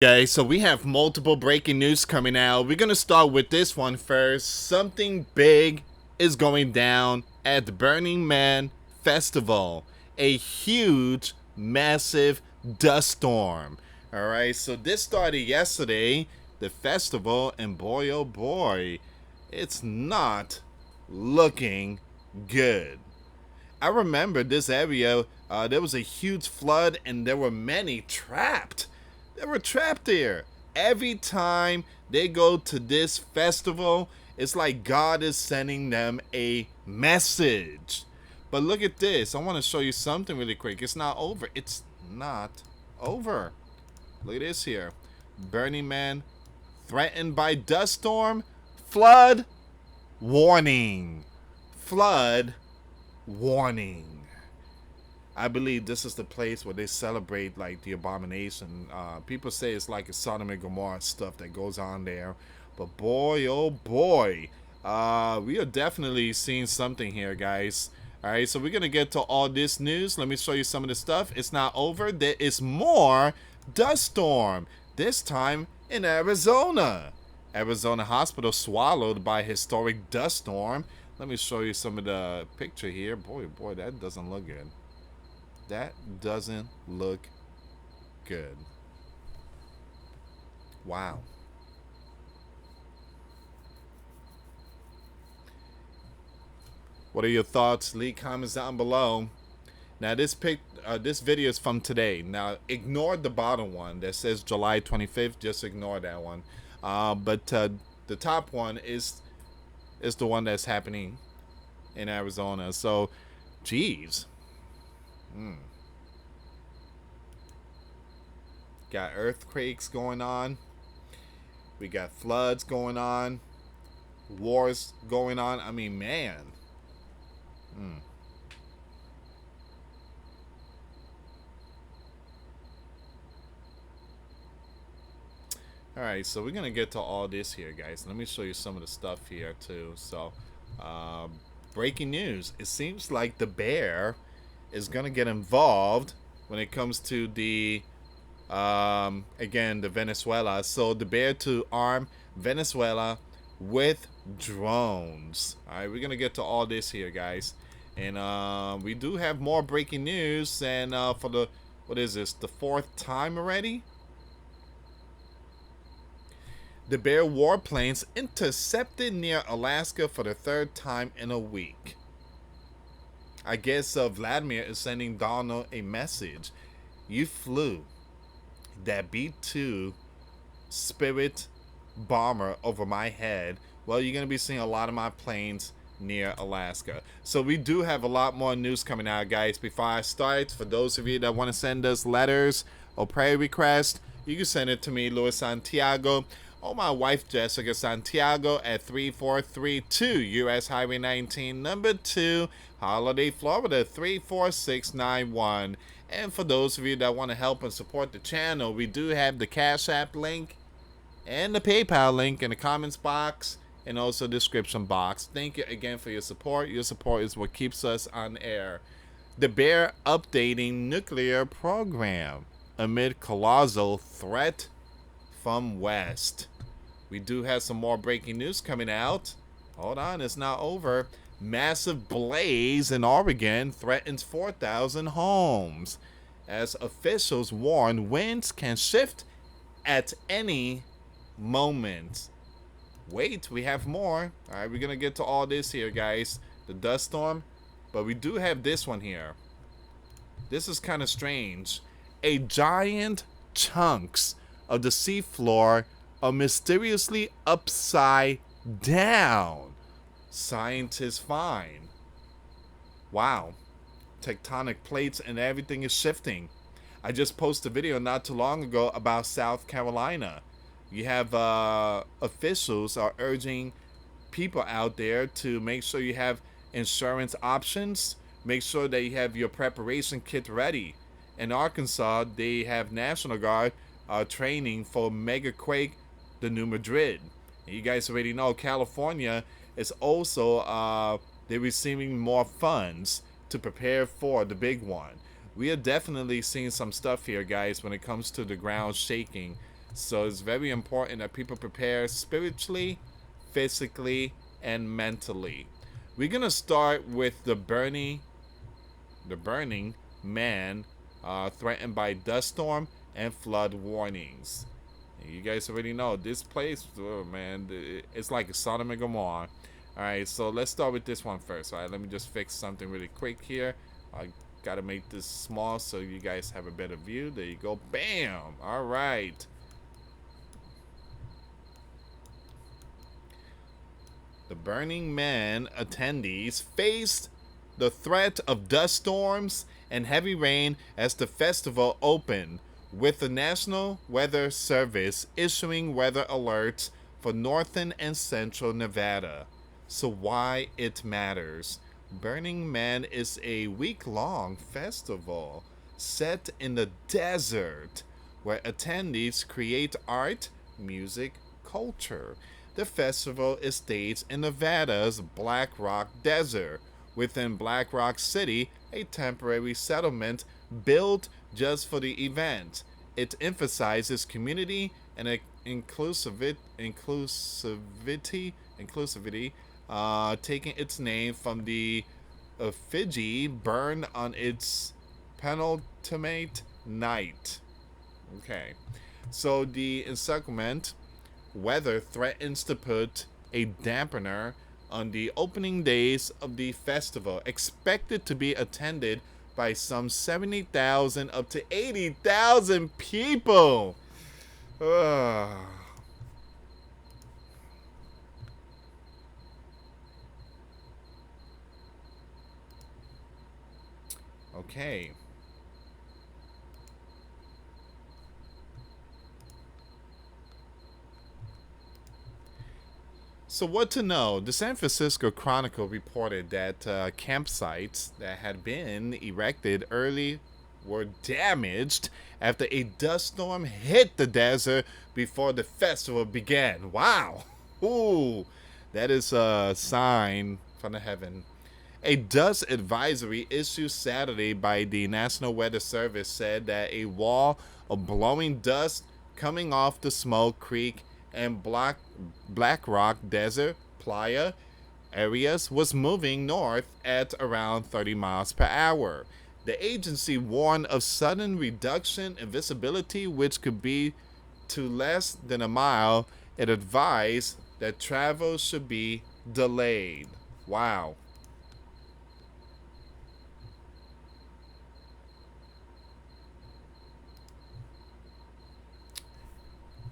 Okay, so we have multiple breaking news coming out. We're gonna start with this one first. Something big is going down at the Burning Man Festival. A huge, massive dust storm. Alright, so this started yesterday, the festival, and boy oh boy, it's not looking good. I remember this area, there was a huge flood and there were many trapped. They were trapped there. Every time they go to this festival, it's like God is sending them a message. But look at this. I want to show you something really quick. It's not over. It's not over. Look at this here. Burning Man threatened by dust storm, flood warning. Flood warning. I believe this is the place where they celebrate like the abomination. People say it's like a Sodom and Gomorrah stuff that goes on there, but boy, oh boy, we are definitely seeing something here, guys. All right, so we're gonna get to all this news. Let me show you some of the stuff. It's not over. There is more dust storm. This time in Arizona. Arizona hospital swallowed by historic dust storm. Let me show you some of the picture here. Boy, boy, that doesn't look good. That doesn't look good. Wow. What are your thoughts? Leave comments down below. Now this video is from today. Now ignore the bottom one that says July 25th. Just ignore that one. But the top one is the one that's happening in Arizona. So, geez. Got earthquakes going on. We got floods going on. Wars going on. I mean, man. Alright, so we're going to get to all this here, guys. Let me show you some of the stuff here, too. So, breaking news. It seems like the bear is going to get involved when it comes to the, again, the Venezuela. So, the bear to arm Venezuela with drones. Alright, we're going to get to all this here, guys. And we do have more breaking news. And for the, what is this, the fourth time already? The bear warplanes intercepted near Alaska for the third time in a week. I guess Vladimir is sending Donald a message. You flew that B-2 Spirit bomber over my head. Well, you're going to be seeing a lot of my planes near Alaska. So we do have a lot more news coming out, guys. Before I start, for those of you that want to send us letters or prayer requests, you can send it to me, US Santiago, or my wife, Jessica Santiago, at 3432 US Highway 19, number 2, Holiday, Florida, 34691. And for those of you that want to help and support the channel, we do have the Cash App link and the PayPal link in the comments box and also description box. Thank you again for your support. Your support is what keeps us on air. The bear updating nuclear program amid colossal threat from west. We do have some more breaking news coming out. Hold on, it's not over. Massive blaze in Oregon threatens 4,000 homes as officials warn winds can shift at any moment. Wait, we have more. All right, we're gonna get to all this here, guys. The dust storm, but we do have this one here. This is kind of strange. A giant chunks of the seafloor are mysteriously upside down. Scientists find. Wow. Tectonic plates and everything is shifting. I just posted a video not too long ago about South Carolina. You have officials are urging people out there to make sure you have insurance options. Make sure that you have your preparation kit ready. In Arkansas, they have National Guard training for mega quake, the new Madrid. And you guys already know California is also they're receiving more funds to prepare for the big one. We are definitely seeing some stuff here, guys, when it comes to the ground shaking. So it's very important that people prepare spiritually, physically, and mentally. We're gonna start with the burning man, threatened by dust storm and flood warnings. You guys already know this place, oh man, it's like a Sodom and Gomorrah. All right, so let's start with this one first. All right, let me just fix something really quick here. I gotta make this small so you guys have a better view. There you go. Bam. All right. The Burning Man attendees faced the threat of dust storms and heavy rain as the festival opened, with the National Weather Service issuing weather alerts for northern and central Nevada. So, why it matters? Burning Man is a week long festival set in the desert where attendees create art, music, culture. The festival is staged in Nevada's Black Rock Desert, within Black Rock City, a temporary settlement built just for the event. It emphasizes community and inclusivity, taking its name from the effigy burned on its penultimate night. Okay, so the encirclement weather threatens to put a dampener on the opening days of the festival, expected to be attended by some 70,000 up to 80,000 people. Ugh. Okay. So, what to know? The San Francisco Chronicle reported that campsites that had been erected early were damaged after a dust storm hit the desert before the festival began. Wow! Ooh, that is a sign from the heaven. A dust advisory issued Saturday by the National Weather Service said that a wall of blowing dust coming off the Smoke Creek and Black Rock Desert Playa areas was moving north at around 30 miles per hour. The agency warned of sudden reduction in visibility, which could be to less than a mile. It advised that travel should be delayed. Wow.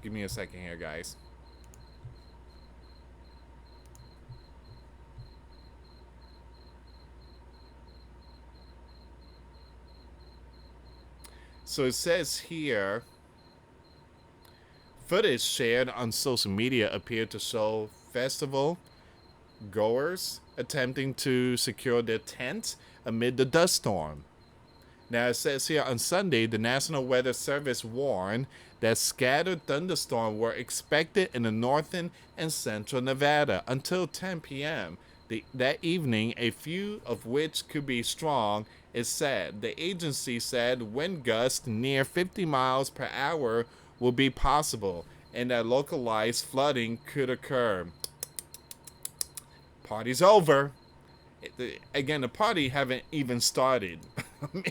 Give me a second here, guys. So it says here, footage shared on social media appeared to show festival goers attempting to secure their tents amid the dust storm. Now it says here on Sunday, the National Weather Service warned that scattered thunderstorms were expected in the northern and central Nevada until 10 p.m. That evening, a few of which could be strong, is said. The agency said wind gusts near 50 miles per hour will be possible and that localized flooding could occur. Party's over. Again, the party haven't even started.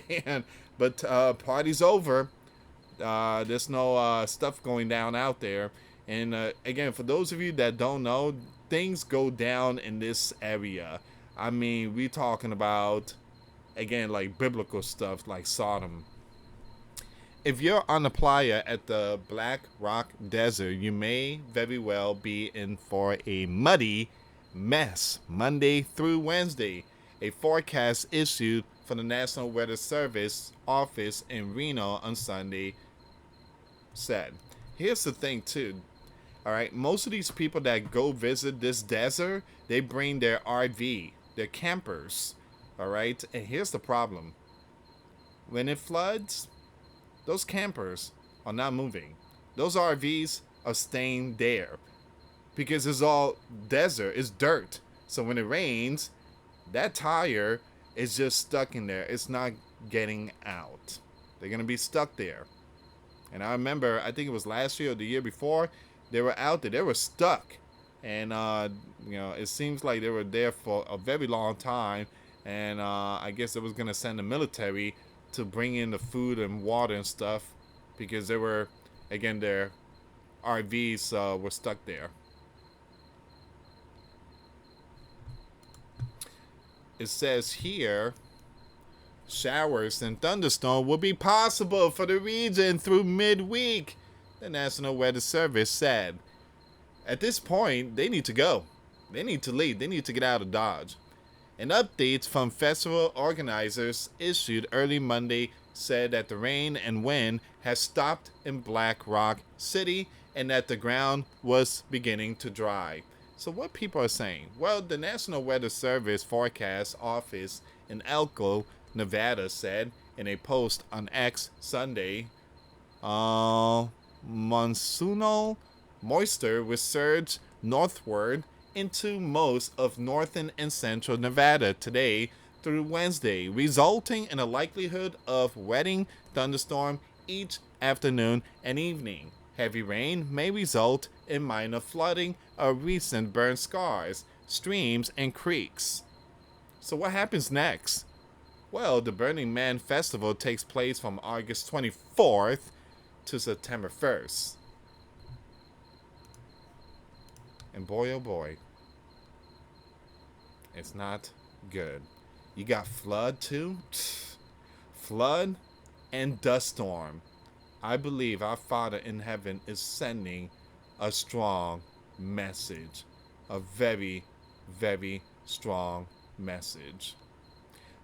Man, but party's over. There's no stuff going down out there. And again, for those of you that don't know, things go down in this area. I mean, we talking about, again, like biblical stuff like Sodom. If you're on the playa at the Black Rock Desert, you may very well be in for a muddy mess Monday through Wednesday. A forecast issued from the National Weather Service office in Reno on Sunday said. Here's the thing, too. All right, most of these people that go visit this desert, they bring their RV, their campers. All right, and here's the problem: when it floods, those campers are not moving. Those RVs are staying there because it's all desert, it's dirt. So when it rains, that tire is just stuck in there. It's not getting out. They're gonna be stuck there. And I remember, I think it was last year or the year before, they were out there. They were stuck, and it seems like they were there for a very long time. And I guess they was gonna send the military to bring in the food and water and stuff, because they were, again, their RVs were stuck there. It says here, showers and thunderstorms will be possible for the region through midweek, the National Weather Service said. At this point, they need to go. They need to leave. They need to get out of Dodge. An update from festival organizers issued early Monday said that the rain and wind has stopped in Black Rock City and that the ground was beginning to dry. So what people are saying? Well, the National Weather Service Forecast Office in Elko, Nevada said in a post on X Sunday, monsoonal moisture will surge northward into most of northern and central Nevada today through Wednesday, resulting in a likelihood of wetting thunderstorm each afternoon and evening. Heavy rain may result in minor flooding of recent burn scars, streams, and creeks. So what happens next? Well, the Burning Man Festival takes place from August 24th to September 1st. And boy, oh boy, it's not good. You got flood too? Flood and dust storm. I believe our Father in heaven is sending a strong message. A very, very strong message.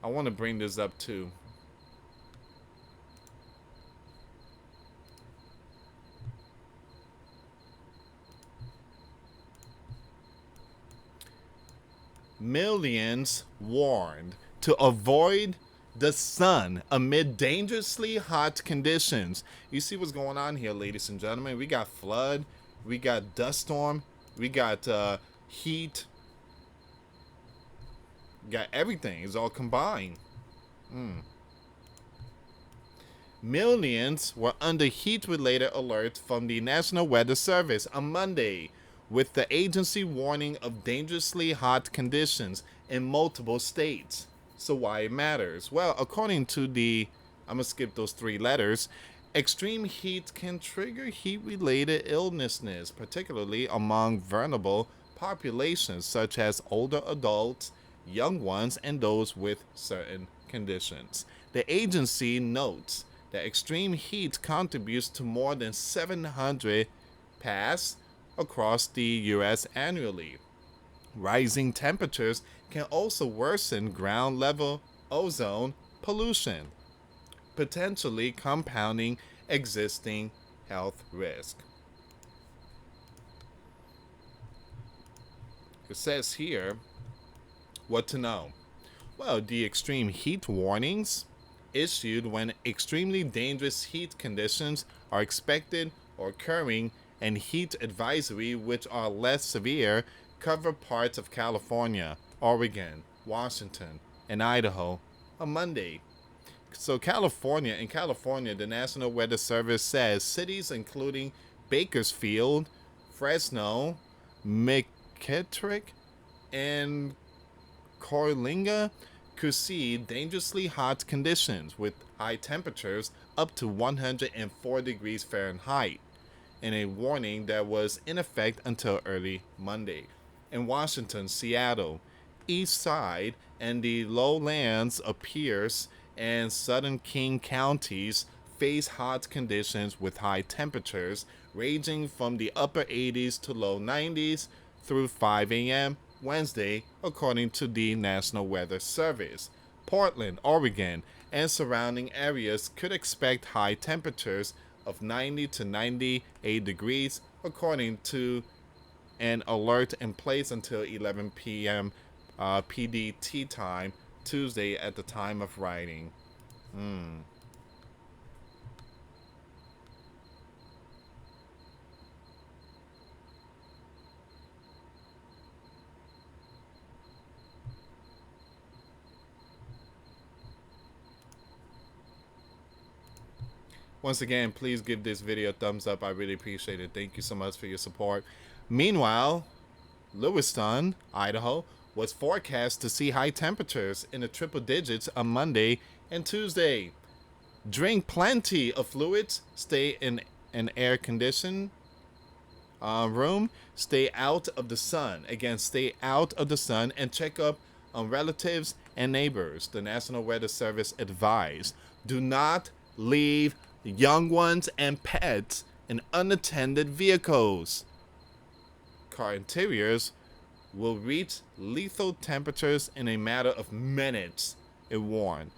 I want to bring this up too. Millions warned to avoid the sun amid dangerously hot conditions. You see what's going on here, ladies and gentlemen? We got flood, we got dust storm, we got heat, got everything. It's all combined. Millions were under heat-related alerts from the National Weather Service on Monday, with the agency warning of dangerously hot conditions in multiple states. So why it matters? Well, according to I'm going to skip those three letters, extreme heat can trigger heat-related illnesses, particularly among vulnerable populations such as older adults, young ones, and those with certain conditions. The agency notes that extreme heat contributes to more than 700 deaths across the U.S. annually. Rising temperatures can also worsen ground level ozone pollution, potentially compounding existing health risk. It says here what to know. Well, the extreme heat warnings issued when extremely dangerous heat conditions are expected or occurring, and heat advisory, which are less severe, cover parts of California, Oregon, Washington, and Idaho on Monday. So in California, the National Weather Service says cities including Bakersfield, Fresno, McKittrick, and Coalinga could see dangerously hot conditions with high temperatures up to 104 degrees Fahrenheit, in a warning that was in effect until early Monday. In Washington, Seattle, East Side, and the lowlands of Pierce and southern King counties face hot conditions with high temperatures ranging from the upper 80s to low 90s through 5 a.m. Wednesday, according to the National Weather Service. Portland, Oregon, and surrounding areas could expect high temperatures of 90 to 98 degrees, according to an alert in place until 11 p.m. PDT time, Tuesday at the time of writing. Once again, please give this video a thumbs up. I really appreciate it. Thank you so much for your support. Meanwhile, Lewiston, Idaho, was forecast to see high temperatures in the triple digits on Monday and Tuesday. Drink plenty of fluids. Stay in an air-conditioned room. Stay out of the sun. Again, stay out of the sun and check up on relatives and neighbors. The National Weather Service advised, do not leave young ones and pets in unattended vehicles. Car interiors will reach lethal temperatures in a matter of minutes, it warned.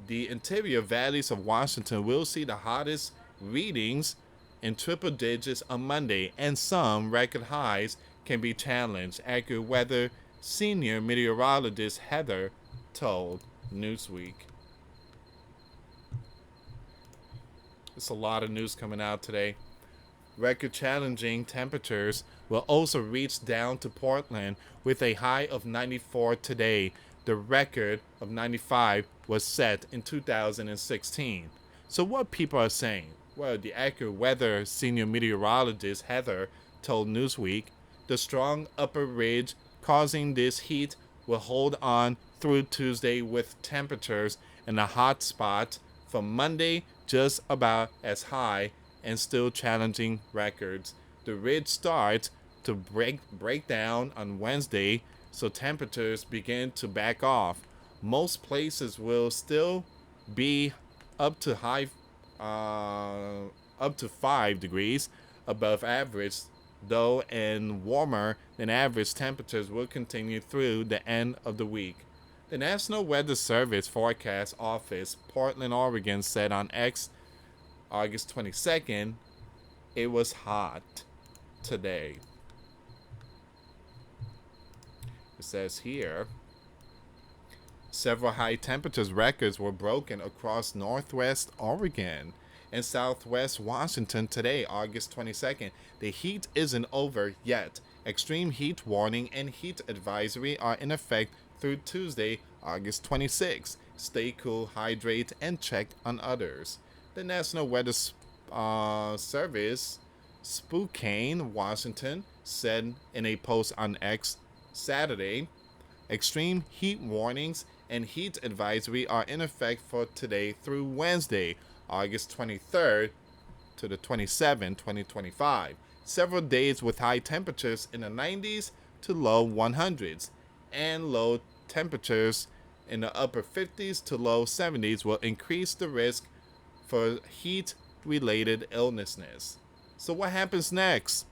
The interior valleys of Washington will see the hottest readings in triple digits on Monday, and some record highs can be challenged, Accurate Weather senior meteorologist Heather told Newsweek. There's a lot of news coming out today. Record challenging temperatures will also reach down to Portland with a high of 94 today. The record of 95 was set in 2016. So what people are saying? Well, the Accurate Weather senior meteorologist Heather told Newsweek the strong upper ridge causing this heat will hold on through Tuesday with temperatures in the hot spot from Monday just about as high and still challenging records. The ridge starts to break down on Wednesday, so temperatures begin to back off. Most places will still be up to 5 degrees above average, though, and warmer than average temperatures will continue through the end of the week. The National Weather Service Forecast Office, Portland, Oregon, said on X, August 22nd, it was hot today. It says here, several high temperatures records were broken across northwest Oregon and southwest Washington today, August 22nd. The heat isn't over yet. Extreme heat warning and heat advisory are in effect through Tuesday, August 26th. Stay cool, hydrate, and check on others. The National Weather Service, Spokane, Washington, said in a post on X Saturday, extreme heat warnings and heat advisory are in effect for today through Wednesday, August 23rd to the 27th, 2025. Several days with high temperatures in the 90s to low 100s and low temperatures in the upper 50s to low 70s will increase the risk for heat-related illnesses. So what happens next?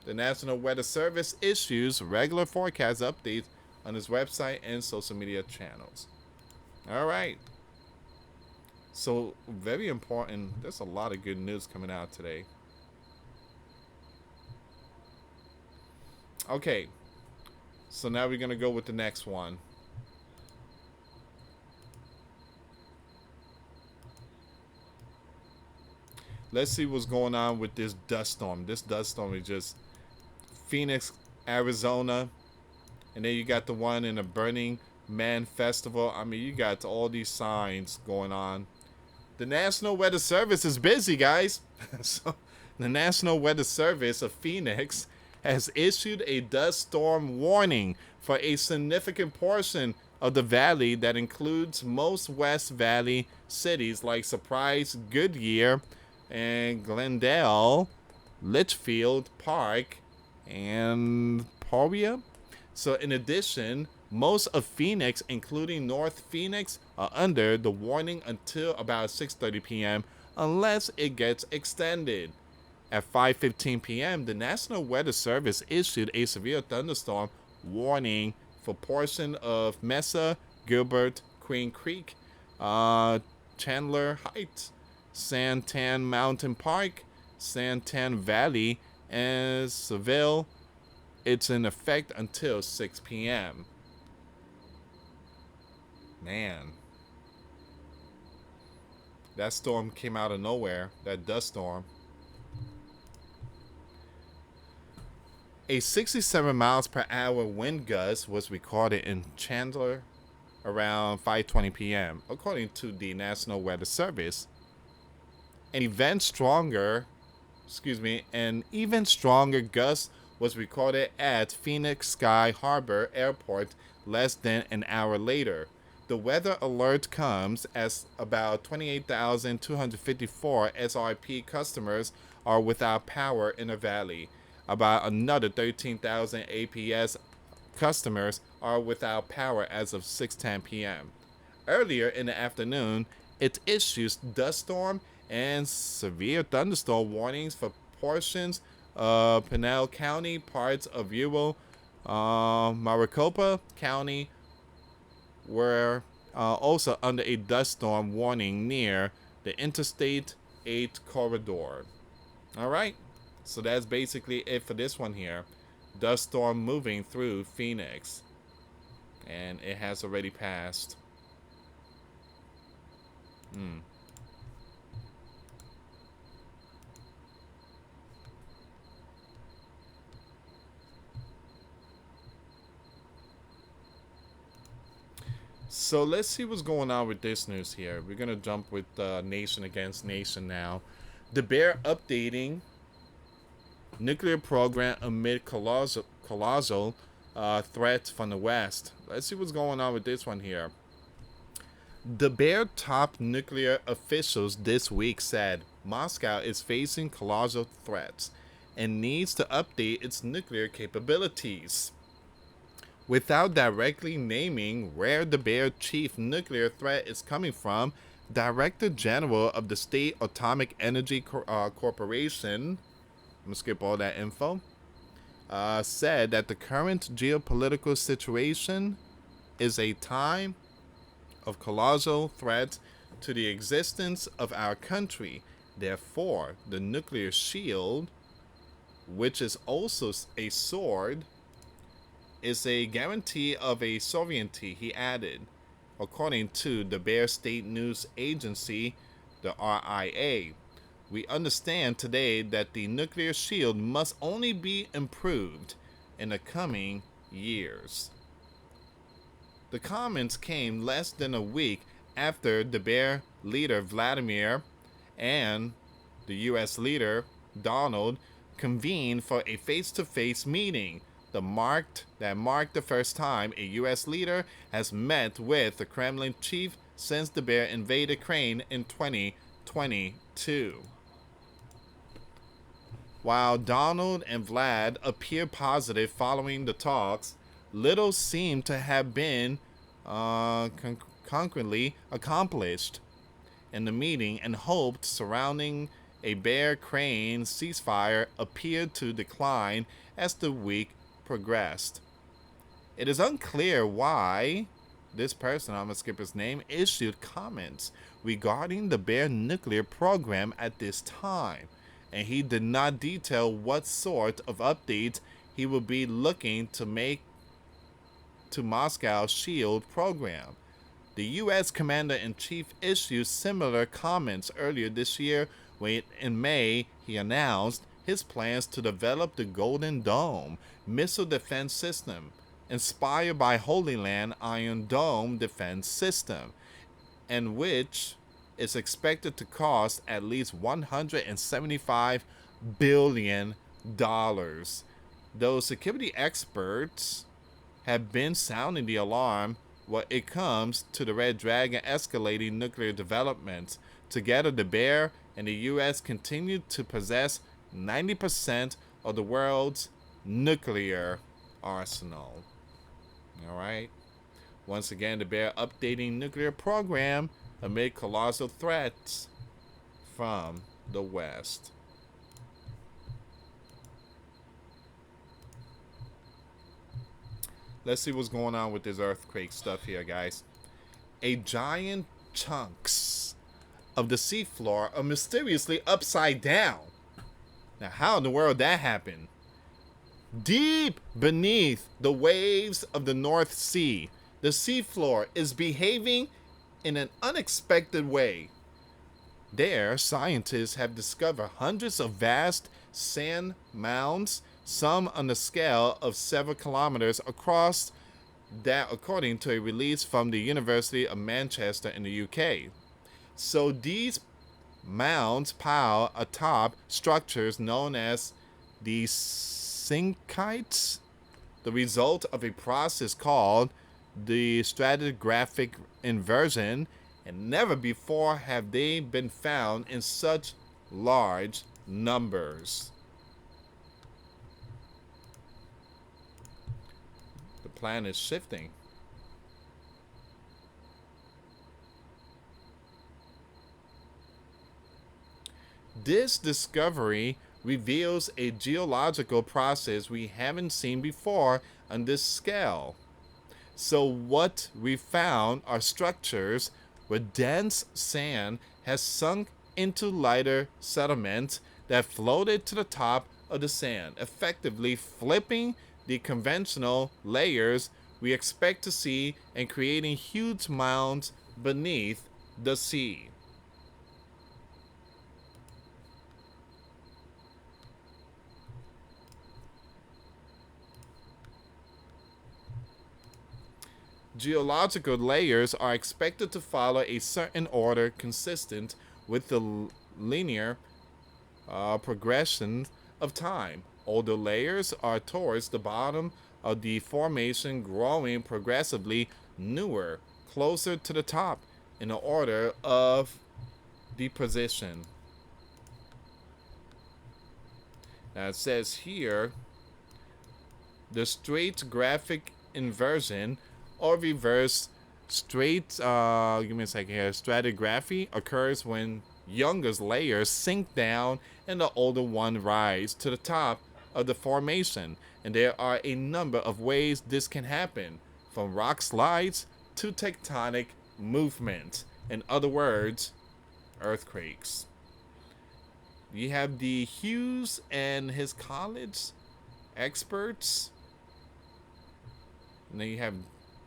The National Weather Service issues regular forecast updates on its website and social media channels. All right. So very important. There's a lot of good news coming out today. Okay. So now we're going to go with the next one. Let's see what's going on with this dust storm. This dust storm is just Phoenix, Arizona. And then you got the one in the Burning Man Festival. I mean, you got all these signs going on. The National Weather Service is busy, guys. So, the National Weather Service of Phoenix has issued a dust storm warning for a significant portion of the valley that includes most West Valley cities like Surprise, Goodyear, and Glendale, Litchfield Park, and Poria. So in addition, most of Phoenix, including North Phoenix, are under the warning until about 6:30 p.m. unless it gets extended. At 5:15 p.m., the National Weather Service issued a severe thunderstorm warning for portion of Mesa, Gilbert, Queen Creek, Chandler Heights, Santan Mountain Park, Santan Valley, and Seville. It's in effect until 6 p.m. Man. That storm came out of nowhere, that dust storm. A 67 miles per hour wind gust was recorded in Chandler around 5:20 p.m., according to the National Weather Service. An event stronger, an even stronger gust was recorded at Phoenix Sky Harbor Airport less than an hour later. The weather alert comes as about 28,254 SRP customers are without power in the valley. About another 13,000 APS customers are without power as of 6:10 p.m. Earlier in the afternoon, it issues dust storm and severe thunderstorm warnings for portions of Pinal County, parts of Rural Maricopa County were also under a dust storm warning near the Interstate 8 corridor. All right, so that's basically it for this one here. Dust storm moving through Phoenix, and it has already passed. So let's see what's going on with this news here. We're gonna jump with nation against nation now. The Bear updating nuclear program amid colossal threats from the West. Let's see what's going on with this one here. The Bear top nuclear officials this week said Moscow is facing colossal threats and needs to update its nuclear capabilities. Without directly naming where the Bear chief nuclear threat is coming from, Director General of the State Atomic Energy Corporation, I'm going to skip all that info, said that the current geopolitical situation is a time of colossal threat to the existence of our country. Therefore, the nuclear shield, which is also a sword, is a guarantee of a sovereignty, he added, according to the Bear State News Agency, the RIA. We understand today that the nuclear shield must only be improved in the coming years. The comments came less than a week after the Bear leader Vladimir and the US leader Donald convened for a face-to-face meeting that marked the first time a U.S. leader has met with the Kremlin chief since the Bear invaded Ukraine in 2022. While Donald and Vlad appear positive following the talks, little seemed to have been concretely accomplished in the meeting, and hopes surrounding a Bear-Crane ceasefire appeared to decline as the week progressed. It is unclear why this person, I'm going to skip his name, issued comments regarding the Bear nuclear program at this time, and he did not detail what sort of updates he will be looking to make to Moscow's SHIELD program. The U.S. Commander-in-Chief issued similar comments earlier this year when in May he announced his plans to develop the Golden Dome missile defense system, inspired by Holy Land Iron Dome defense system, and which is expected to cost at least $175 billion. Though security experts have been sounding the alarm when it comes to the Red Dragon escalating nuclear developments. Together, the Bear and the U.S. continue to possess 90% of the world's nuclear arsenal. All right. Once again, the Bear updating nuclear program amid colossal threats from the West. Let's see what's going on with this earthquake stuff here, guys. A giant chunks of the seafloor are mysteriously upside down. Now, how in the world that happened? Deep beneath the waves of the North Sea, the seafloor is behaving in an unexpected way. There, scientists have discovered hundreds of vast sand mounds, some on the scale of several kilometers across, that according to a release from the University of Manchester in the UK. So these mounds pile atop structures known as the sinkites, the result of a process called the stratigraphic inversion, and never before have they been found in such large numbers. The planet is shifting. This discovery reveals a geological process we haven't seen before on this scale. So, what we found are structures where dense sand has sunk into lighter sediment that floated to the top of the sand, effectively flipping the conventional layers we expect to see and creating huge mounds beneath the sea. Geological layers are expected to follow a certain order consistent with the linear progression of time. Older layers are towards the bottom of the formation, growing progressively newer, closer to the top in the order of deposition. Now it says here the stratigraphic inversion or reverse give me a second here, stratigraphy occurs when younger layers sink down and the older one rise to the top of the formation. And there are a number of ways this can happen, from rock slides to tectonic movement. In other words, earthquakes. You have the Hughes and his college experts. And then you have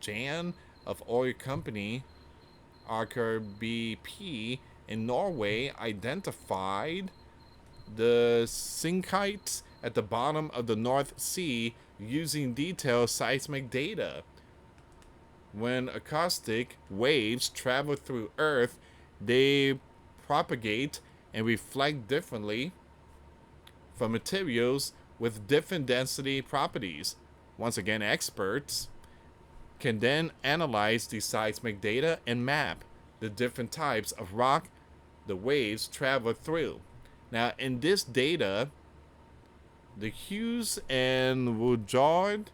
Jan of oil company Aker BP in Norway identified the sinkites at the bottom of the North Sea using detailed seismic data. When acoustic waves travel through Earth, they propagate and reflect differently from materials with different density properties. Once again, experts can then analyze the seismic data and map the different types of rock the waves travel through. Now, in this data, the Hughes and Woodard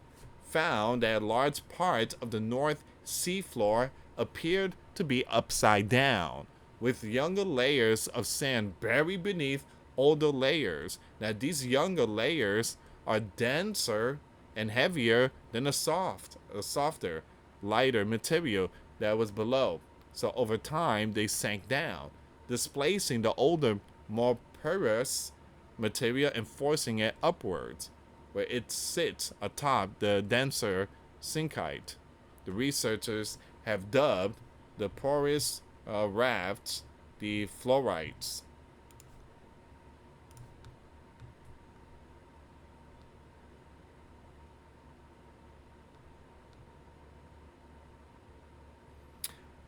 found that large parts of the North Seafloor appeared to be upside down, with younger layers of sand buried beneath older layers. Now, these younger layers are denser and heavier than a softer, lighter material that was below. So over time, they sank down, displacing the older, more porous material and forcing it upwards, where it sits atop the denser sinkite. The researchers have dubbed the porous rafts the fluorites.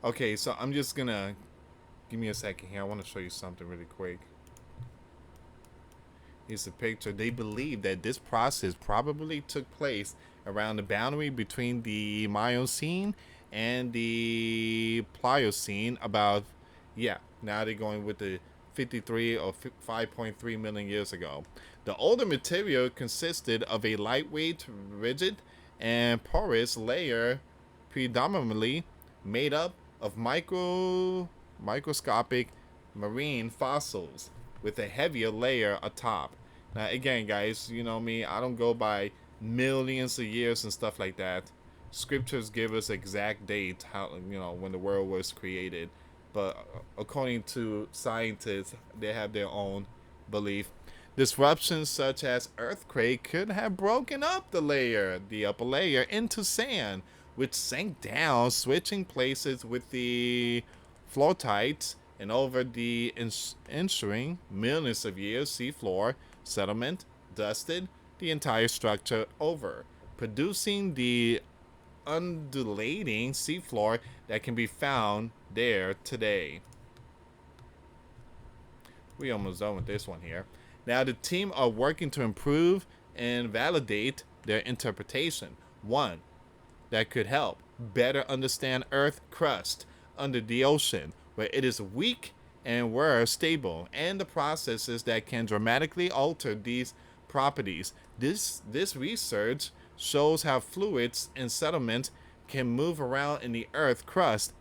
Okay, so I'm just gonna give me a second here. I want to show you something really quick. Here's a picture. They believe that this process probably took place around the boundary between the Miocene and the Pliocene. About, yeah, now they're going with the 53 or 5.3 million years ago. The older material consisted of a lightweight, rigid, and porous layer predominantly made up of microscopic marine fossils with a heavier layer atop. Now, again, guys, you know me, I don't go by millions of years and stuff like that. Scriptures give us exact date, how, when the world was created, but according to scientists, they have their own belief. Disruptions such as earthquake could have broken up the upper layer, into sand, which sank down, switching places with the floatites, and over the ensuing millions of years, seafloor settlement dusted the entire structure over, producing the undulating seafloor that can be found there today. We almost done with this one here. Now the team are working to improve and validate their interpretation. One that could help better understand Earth crust under the ocean, where it is weak and where stable, and the processes that can dramatically alter these properties. This research shows how fluids and sediment can move around in the Earth crust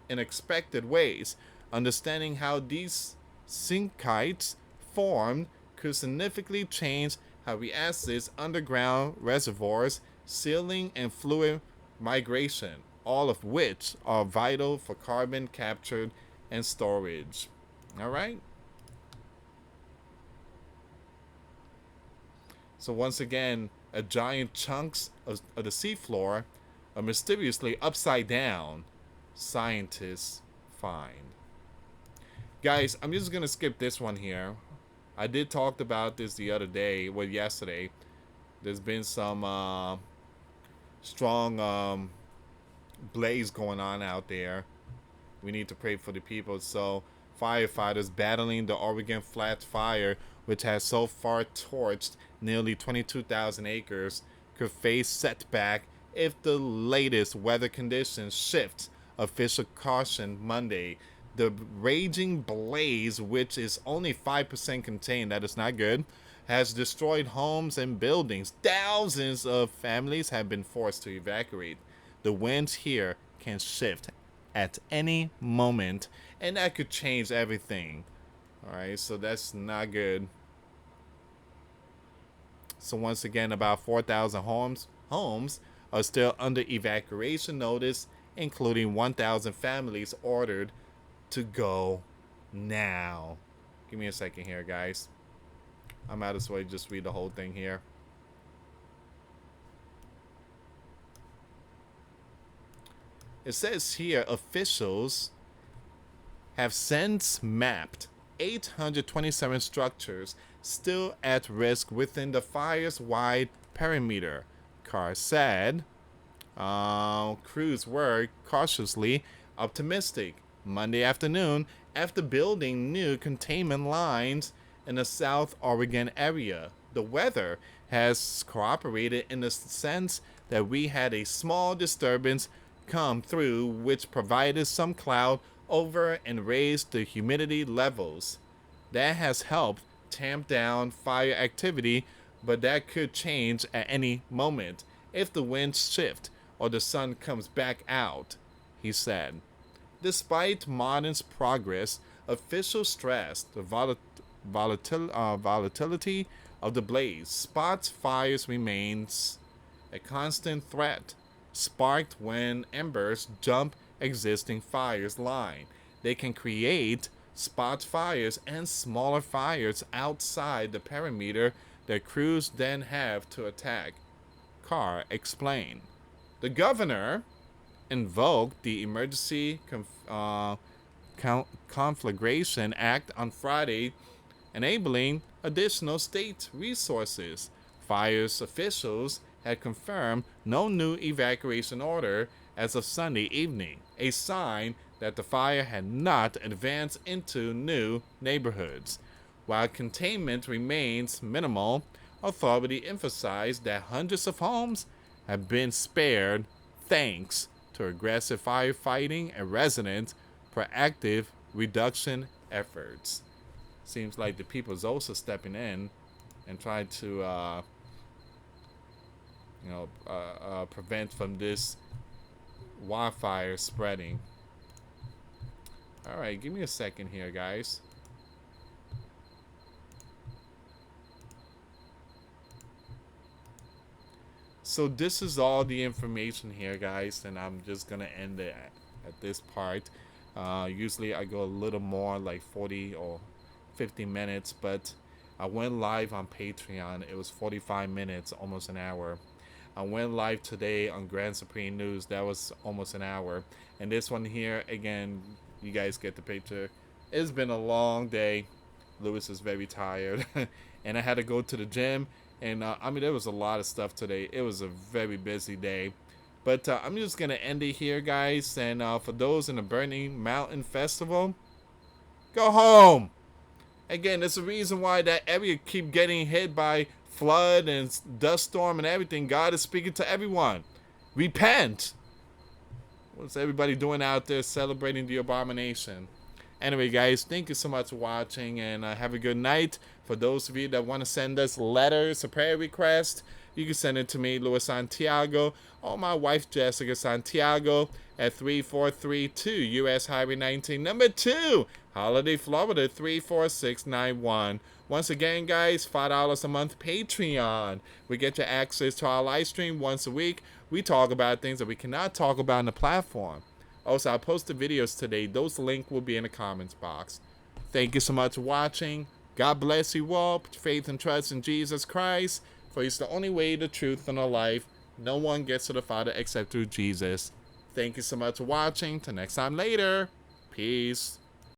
in expected ways. Understanding how these sinkites formed could significantly change how we access underground reservoirs, sealing, and fluid migration, all of which are vital for carbon capture and storage. All right? So once again, a giant chunks of the seafloor are mysteriously upside down, scientists find. Guys, I'm just gonna skip this one here. I did talk about this the other day, well, yesterday. There's been some strong blaze going on out there. We need to pray for the people. So, firefighters battling the Oregon Flat Fire, which has so far torched nearly 22,000 acres, could face setback if the latest weather conditions shift. Official caution Monday. The raging blaze, which is only 5% contained, that is not good, has destroyed homes and buildings. Thousands of families have been forced to evacuate. The winds here can shift at any moment, and that could change everything. All right, so that's not good. So once again, about 4,000 homes are still under evacuation notice, including 1,000 families ordered to go now. Give me a second here, guys. I might as well just read the whole thing here. It says here officials have since mapped 827 structures still at risk within the fire's wide perimeter. Carr said crews were cautiously optimistic Monday afternoon after building new containment lines in the South Oregon area. The weather has cooperated in the sense that we had a small disturbance come through which provided some cloud over and raised the humidity levels. That has helped tamp down fire activity, but that could change at any moment if the winds shift or the sun comes back out, he said. Despite modern progress, officials stressed the volatility of the blaze. Spot fires remains a constant threat, sparked when embers jump existing fires line. They can create spot fires and smaller fires outside the perimeter that crews then have to attack, Carr explained. The governor invoked the Emergency Conflagration Act on Friday, enabling additional state resources. Fire's officials had confirmed no new evacuation order as of Sunday evening, a sign that the fire had not advanced into new neighborhoods. While containment remains minimal, authority emphasized that hundreds of homes have been spared thanks to aggressive firefighting and residents' proactive reduction efforts. Seems like the people's also stepping in and trying to prevent from this wildfire spreading. All right, give me a second here, guys. So this is all the information here, guys, and I'm just gonna end it at this part. Usually I go a little more, like 40 or 50 minutes, but I went live on Patreon. It was 45 minutes, almost an hour. I went live today on Grand Supreme News. That was almost an hour. And this one here, again, you guys get the picture. It's been a long day. Lewis is very tired. And I had to go to the gym. And, there was a lot of stuff today. It was a very busy day. But I'm just going to end it here, guys. And for those in the Burning Mountain Festival, go home Again, there's a reason why that area keep getting hit by flood and dust storm and everything. God is speaking to everyone. Repent. What's everybody doing out there celebrating the abomination? Anyway, guys, thank you so much for watching, and have a good night. For those of you that want to send us letters, a prayer request, you can send it to me, US Santiago, or my wife, Jessica Santiago, at 3432 US Highway 19, number 2, Holiday, Florida, 34691. Once again, guys, $5 a month Patreon. We get you access to our live stream once a week. We talk about things that we cannot talk about on the platform. Also, I posted videos today. Those links will be in the comments box. Thank you so much for watching. God bless you all. Put your faith and trust in Jesus Christ, for He's the only way, the truth, and the life. No one gets to the Father except through Jesus. Thank you so much for watching. Till next time later. Peace.